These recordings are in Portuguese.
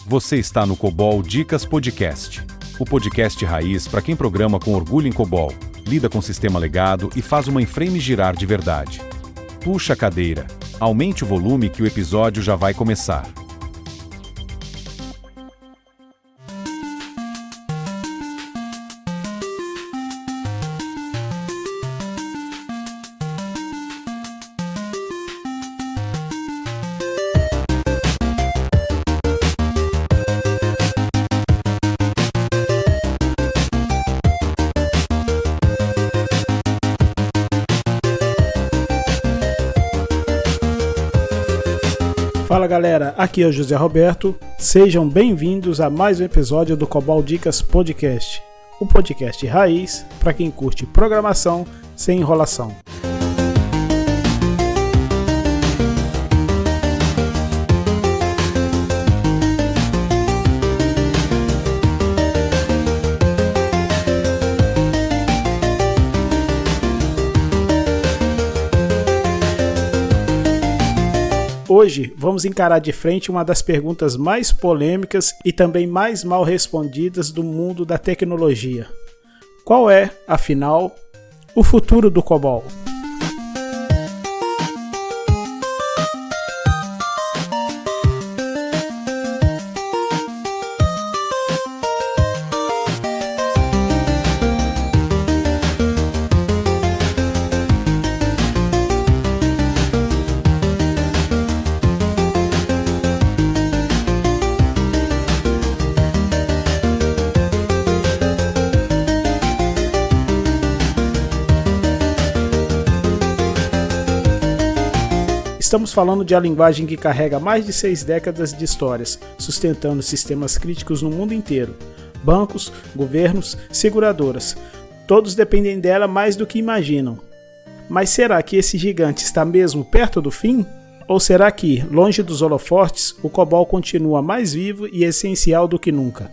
Você está no COBOL Dicas Podcast, o podcast raiz para quem programa com orgulho em COBOL, lida com sistema legado e faz o mainframe girar de verdade. Puxa a cadeira, aumente o volume que o episódio já vai começar. Fala galera, aqui é o José Roberto, sejam bem-vindos a mais um episódio do COBOL Dicas Podcast, o podcast raiz para quem curte programação sem enrolação. Hoje vamos encarar de frente uma das perguntas mais polêmicas e também mais mal respondidas do mundo da tecnologia. Qual é, afinal, o futuro do COBOL? Estamos falando de uma linguagem que carrega mais de 6 décadas de histórias, sustentando sistemas críticos no mundo inteiro. Bancos, governos, seguradoras, todos dependem dela mais do que imaginam. Mas será que esse gigante está mesmo perto do fim? Ou será que, longe dos holofotes, o COBOL continua mais vivo e essencial do que nunca?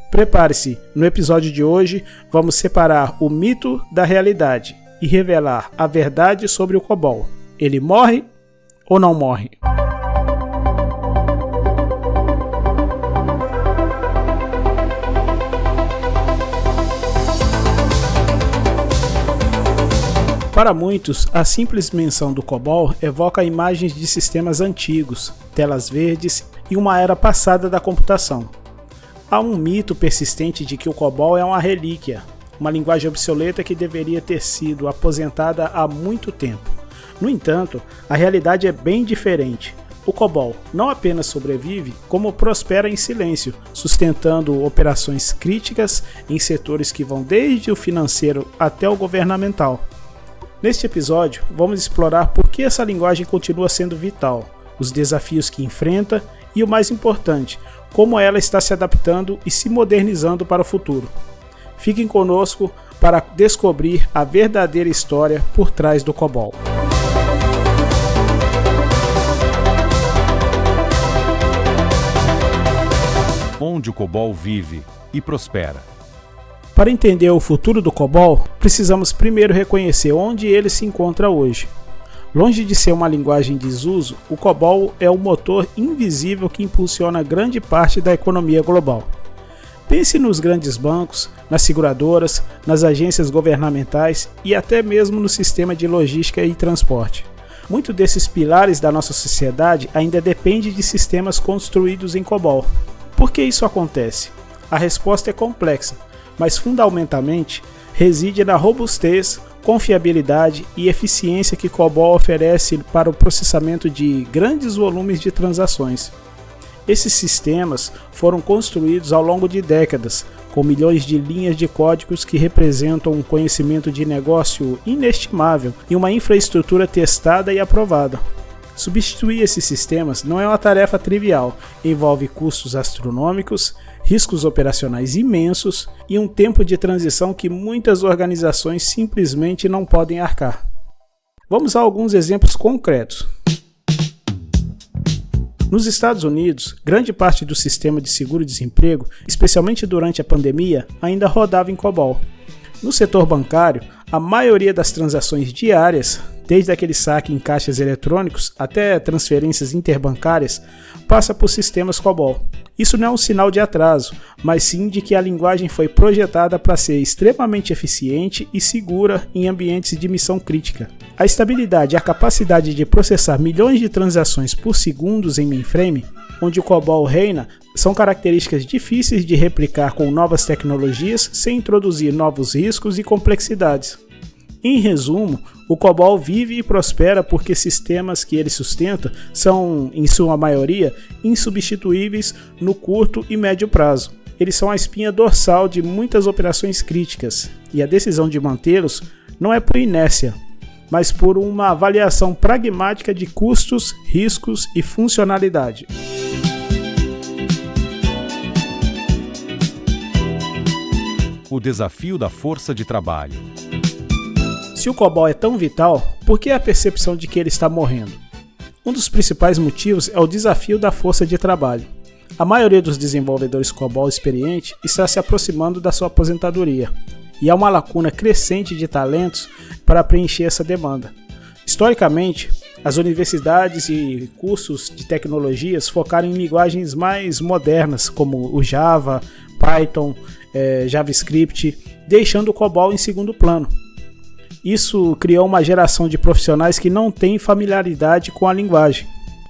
Prepare-se, no episódio de hoje vamos separar o mito da realidade e revelar a verdade sobre o COBOL. Ele morre ou não morre? Para muitos, a simples menção do COBOL evoca imagens de sistemas antigos, telas verdes e uma era passada da computação. Há um mito persistente de que o COBOL é uma relíquia, uma linguagem obsoleta que deveria ter sido aposentada há muito tempo. No entanto, a realidade é bem diferente. O COBOL não apenas sobrevive, como prospera em silêncio, sustentando operações críticas em setores que vão desde o financeiro até o governamental. Neste episódio, vamos explorar por que essa linguagem continua sendo vital, os desafios que enfrenta e, o mais importante, como ela está se adaptando e se modernizando para o futuro. Fiquem conosco para descobrir a verdadeira história por trás do COBOL. Onde o COBOL vive e prospera. Para entender o futuro do COBOL, precisamos primeiro reconhecer onde ele se encontra hoje. Longe de ser uma linguagem em desuso, o COBOL é o motor invisível que impulsiona grande parte da economia global. Pense nos grandes bancos, nas seguradoras, nas agências governamentais e até mesmo no sistema de logística e transporte. Muitos desses pilares da nossa sociedade ainda dependem de sistemas construídos em COBOL. Por que isso acontece? A resposta é complexa, mas fundamentalmente reside na robustez, confiabilidade e eficiência que COBOL oferece para o processamento de grandes volumes de transações. Esses sistemas foram construídos ao longo de décadas, com milhões de linhas de códigos que representam um conhecimento de negócio inestimável e uma infraestrutura testada e aprovada. Substituir esses sistemas não é uma tarefa trivial, envolve custos astronômicos, riscos operacionais imensos e um tempo de transição que muitas organizações simplesmente não podem arcar. Vamos a alguns exemplos concretos. Nos Estados Unidos, grande parte do sistema de seguro-desemprego, especialmente durante a pandemia, ainda rodava em COBOL. No setor bancário, a maioria das transações diárias desde aquele saque em caixas eletrônicos até transferências interbancárias, passa por sistemas COBOL. Isso não é um sinal de atraso, mas sim de que a linguagem foi projetada para ser extremamente eficiente e segura em ambientes de missão crítica. A estabilidade e a capacidade de processar milhões de transações por segundos em mainframe, onde o COBOL reina, são características difíceis de replicar com novas tecnologias sem introduzir novos riscos e complexidades. Em resumo, o COBOL vive e prospera porque sistemas que ele sustenta são, em sua maioria, insubstituíveis no curto e médio prazo. Eles são a espinha dorsal de muitas operações críticas, e a decisão de mantê-los não é por inércia, mas por uma avaliação pragmática de custos, riscos e funcionalidade. O desafio da força de trabalho. Se o COBOL é tão vital, por que a percepção de que ele está morrendo? Um dos principais motivos é o desafio da força de trabalho. A maioria dos desenvolvedores COBOL experiente está se aproximando da sua aposentadoria, e há uma lacuna crescente de talentos para preencher essa demanda. Historicamente, as universidades e cursos de tecnologias focaram em linguagens mais modernas, como o Java, Python, JavaScript, deixando o COBOL em segundo plano. Isso criou uma geração de profissionais que não têm familiaridade com a linguagem,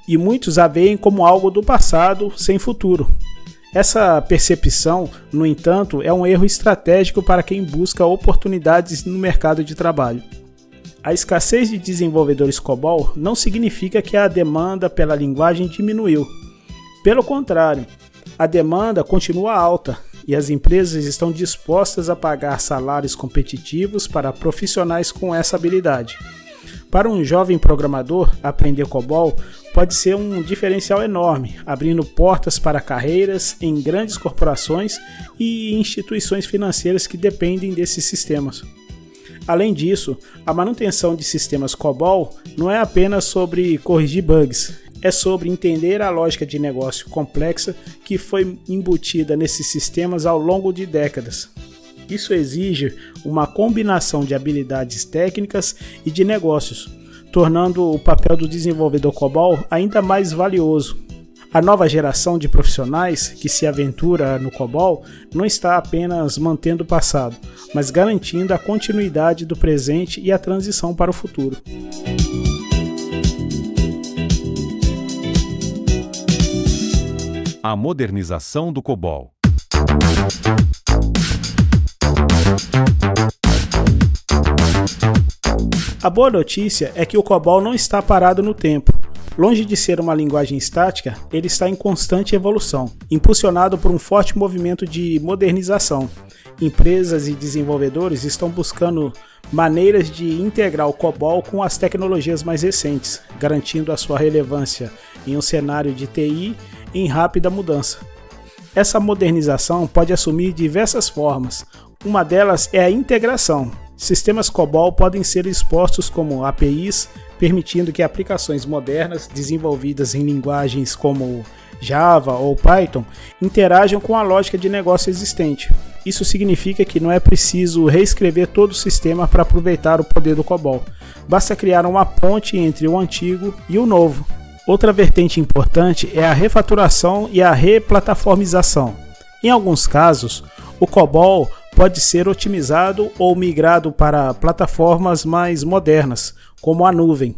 e muitos a veem como algo do passado, sem futuro. Essa percepção, no entanto, é um erro estratégico para quem busca oportunidades no mercado de trabalho. A escassez de desenvolvedores COBOL não significa que a demanda pela linguagem diminuiu. Pelo contrário, a demanda continua alta, e as empresas estão dispostas a pagar salários competitivos para profissionais com essa habilidade. Para um jovem programador, aprender COBOL pode ser um diferencial enorme, abrindo portas para carreiras em grandes corporações e instituições financeiras que dependem desses sistemas. Além disso, a manutenção de sistemas COBOL não é apenas sobre corrigir bugs, é sobre entender a lógica de negócio complexa que foi embutida nesses sistemas ao longo de décadas. Isso exige uma combinação de habilidades técnicas e de negócios, tornando o papel do desenvolvedor COBOL ainda mais valioso. A nova geração de profissionais que se aventura no COBOL não está apenas mantendo o passado, mas garantindo a continuidade do presente e a transição para o futuro. A modernização do COBOL. A boa notícia é que o COBOL não está parado no tempo. Longe de ser uma linguagem estática, ele está em constante evolução, impulsionado por um forte movimento de modernização. Empresas e desenvolvedores estão buscando maneiras de integrar o COBOL com as tecnologias mais recentes, garantindo a sua relevância em um cenário de TI em rápida mudança. Essa modernização pode assumir diversas formas. Uma delas é a integração. Sistemas COBOL podem ser expostos como APIs, permitindo que aplicações modernas desenvolvidas em linguagens como Java ou Python interajam com a lógica de negócio existente. Isso significa que não é preciso reescrever todo o sistema para aproveitar o poder do COBOL. Basta criar uma ponte entre o antigo e o novo. Outra vertente importante é a refaturação e a replataformização. Em alguns casos, o COBOL pode ser otimizado ou migrado para plataformas mais modernas, como a nuvem.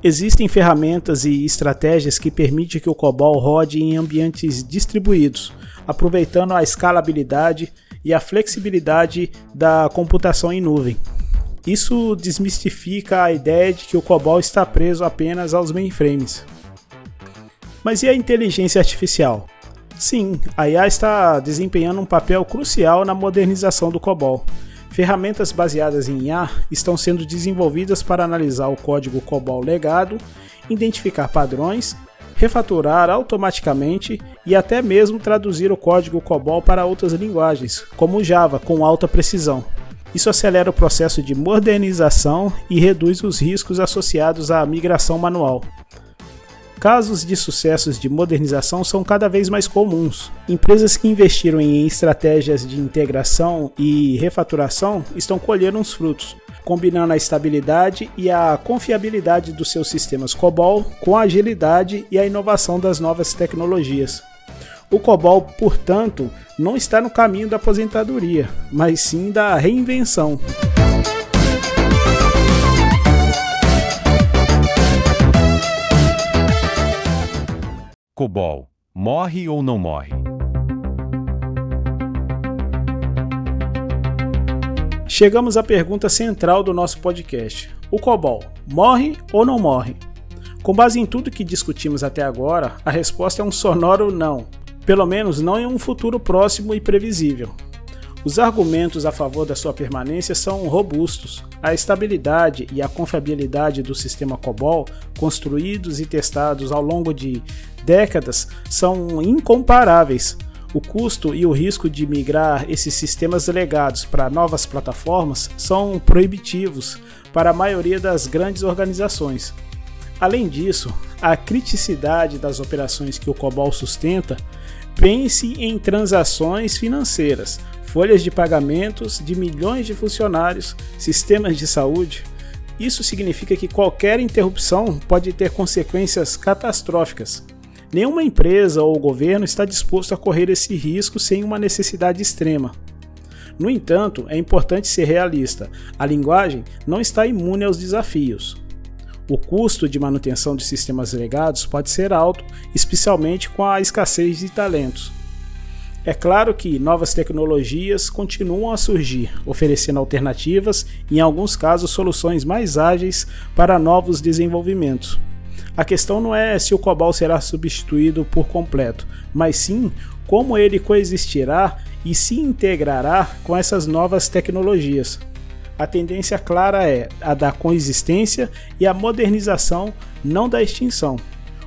Existem ferramentas e estratégias que permitem que o COBOL rode em ambientes distribuídos, aproveitando a escalabilidade e a flexibilidade da computação em nuvem. Isso desmistifica a ideia de que o COBOL está preso apenas aos mainframes. Mas e a inteligência artificial? Sim, a IA está desempenhando um papel crucial na modernização do COBOL. Ferramentas baseadas em IA estão sendo desenvolvidas para analisar o código COBOL legado, identificar padrões, refatorar automaticamente e até mesmo traduzir o código COBOL para outras linguagens, como o Java, com alta precisão. Isso acelera o processo de modernização e reduz os riscos associados à migração manual. Casos de sucessos de modernização são cada vez mais comuns. Empresas que investiram em estratégias de integração e refaturação estão colhendo os frutos. combinando a estabilidade e a confiabilidade dos seus sistemas COBOL com a agilidade e a inovação das novas tecnologias. O COBOL, portanto, não está no caminho da aposentadoria, mas sim da reinvenção. COBOL, morre ou não morre? Chegamos à pergunta central do nosso podcast. O COBOL, morre ou não morre? Com base em tudo que discutimos até agora, a resposta é um sonoro não. Pelo menos não em um futuro próximo e previsível. Os argumentos a favor da sua permanência são robustos. A estabilidade e a confiabilidade do sistema COBOL, construídos e testados ao longo de décadas, são incomparáveis. O custo e o risco de migrar esses sistemas legados para novas plataformas são proibitivos para a maioria das grandes organizações. Além disso, a criticidade das operações que o COBOL sustenta, pense em transações financeiras, folhas de pagamentos de milhões de funcionários, sistemas de saúde. Isso significa que qualquer interrupção pode ter consequências catastróficas. Nenhuma empresa ou governo está disposto a correr esse risco sem uma necessidade extrema. No entanto, é importante ser realista. A linguagem não está imune aos desafios. O custo de manutenção de sistemas legados pode ser alto, especialmente com a escassez de talentos. É claro que novas tecnologias continuam a surgir, oferecendo alternativas e, em alguns casos, soluções mais ágeis para novos desenvolvimentos. A questão não é se o COBOL será substituído por completo, mas sim como ele coexistirá e se integrará com essas novas tecnologias. A tendência clara é a da coexistência e a modernização, não da extinção.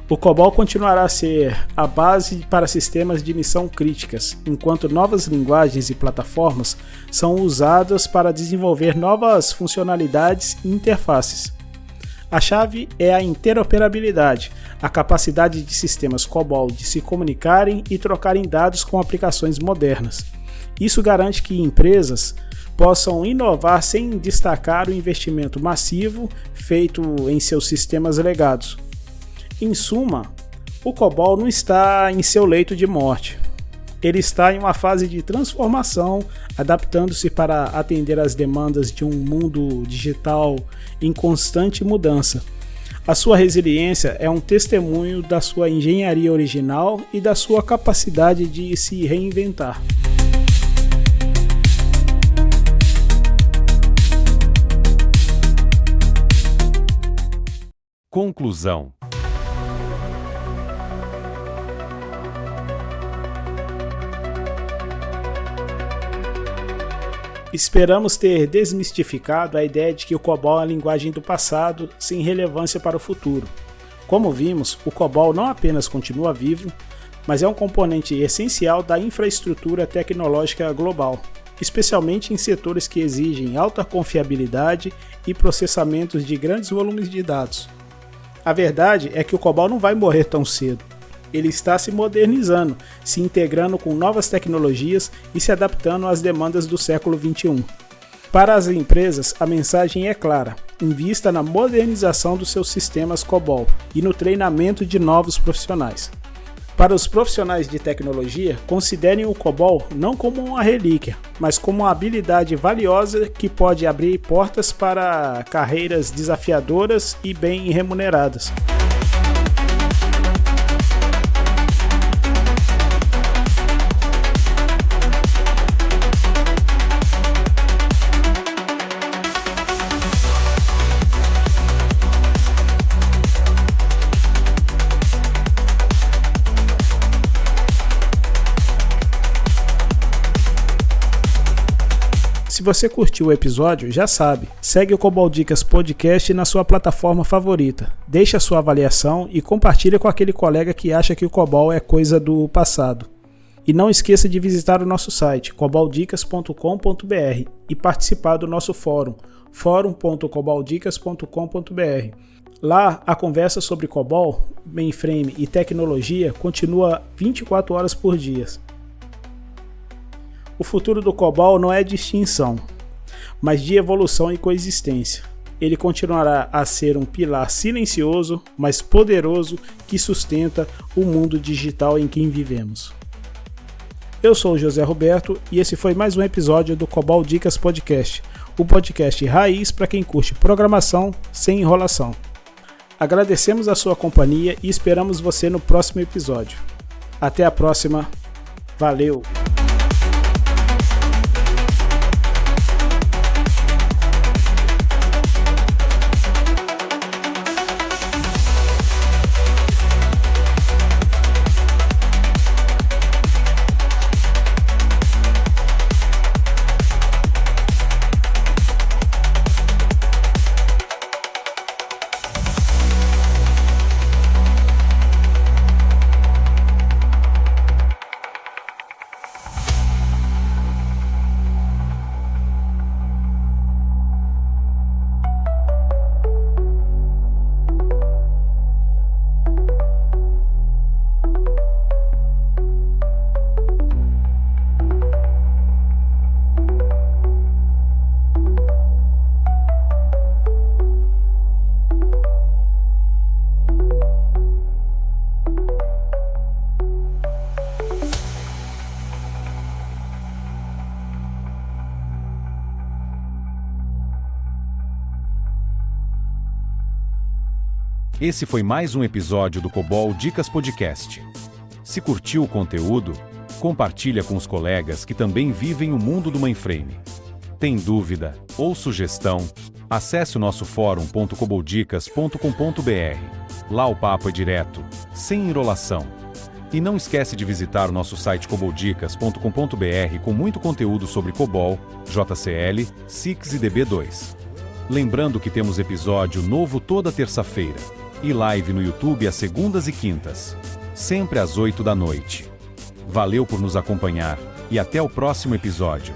O COBOL continuará a ser a base para sistemas de missão críticas, enquanto novas linguagens e plataformas são usadas para desenvolver novas funcionalidades e interfaces. A chave é a interoperabilidade, a capacidade de sistemas COBOL de se comunicarem e trocarem dados com aplicações modernas. Isso garante que empresas possam inovar sem destacar o investimento massivo feito em seus sistemas legados. Em suma, o COBOL não está em seu leito de morte. Ele está em uma fase de transformação, adaptando-se para atender às demandas de um mundo digital em constante mudança. A sua resiliência é um testemunho da sua engenharia original e da sua capacidade de se reinventar. Conclusão. Esperamos ter desmistificado a ideia de que o COBOL é a linguagem do passado, sem relevância para o futuro. Como vimos, o COBOL não apenas continua vivo, mas é um componente essencial da infraestrutura tecnológica global, especialmente em setores que exigem alta confiabilidade e processamentos de grandes volumes de dados. A verdade é que o COBOL não vai morrer tão cedo. Ele está se modernizando, se integrando com novas tecnologias e se adaptando às demandas do século XXI. Para as empresas, a mensagem é clara: invista na modernização dos seus sistemas COBOL e no treinamento de novos profissionais. Para os profissionais de tecnologia, considerem o COBOL não como uma relíquia, mas como uma habilidade valiosa que pode abrir portas para carreiras desafiadoras e bem remuneradas. Se você curtiu o episódio, já sabe, segue o COBOL Dicas Podcast na sua plataforma favorita, deixe a sua avaliação e compartilhe com aquele colega que acha que o COBOL é coisa do passado. E não esqueça de visitar o nosso site, coboldicas.com.br, e participar do nosso fórum, forum.coboldicas.com.br. Lá, a conversa sobre COBOL, mainframe e tecnologia continua 24 horas por dia. O futuro do COBOL não é de extinção, mas de evolução e coexistência. Ele continuará a ser um pilar silencioso, mas poderoso que sustenta o mundo digital em que vivemos. Eu sou o José Roberto e esse foi mais um episódio do COBOL Dicas Podcast, o podcast raiz para quem curte programação sem enrolação. Agradecemos a sua companhia e esperamos você no próximo episódio. Até a próxima. Valeu! Esse foi mais um episódio do COBOL Dicas Podcast. Se curtiu o conteúdo, compartilha com os colegas que também vivem o mundo do mainframe. Tem dúvida ou sugestão? Acesse o nosso fórum.coboldicas.com.br. Lá o papo é direto, sem enrolação. E não esquece de visitar o nosso site coboldicas.com.br com muito conteúdo sobre COBOL, JCL, CIX e DB2. Lembrando que temos episódio novo toda terça-feira. E live no YouTube às segundas e quintas, sempre às 8 da noite. Valeu por nos acompanhar e até o próximo episódio.